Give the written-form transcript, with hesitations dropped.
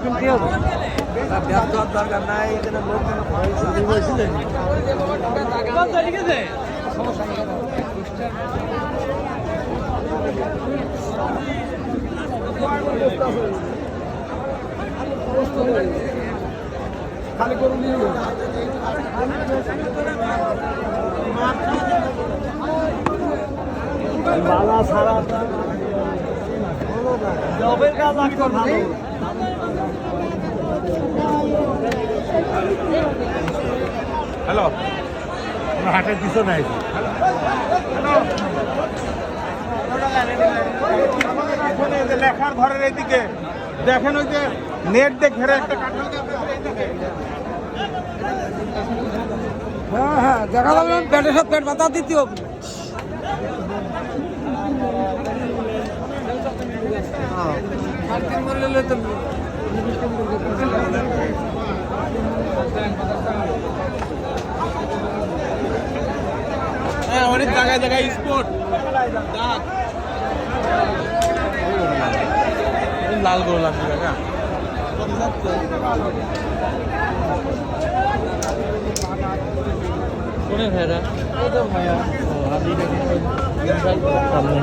কিনতে হবে ব্যস্ত হওয়ার দরকার নাই এখানে খালি করে নিয়ে বালা সারা জবের কাজ আজকাল ভালো হ্যালো হাটের কিছু নাই লেখার ঘরের এইদিকে দেখেন ওই যে নেট দিয়ে ঘেরে একটা হ্যাঁ হ্যাঁ দেখা যাবে পেটের সাথে পেট ব্যথা দিতে হবে হ্যাঁ অনেক জায়গায় জায়গায় স্পোর্ট লাল গোল আছে কাকা কোনে ভাইরা এই তো ভাইয়া হাদি দেখি সামনে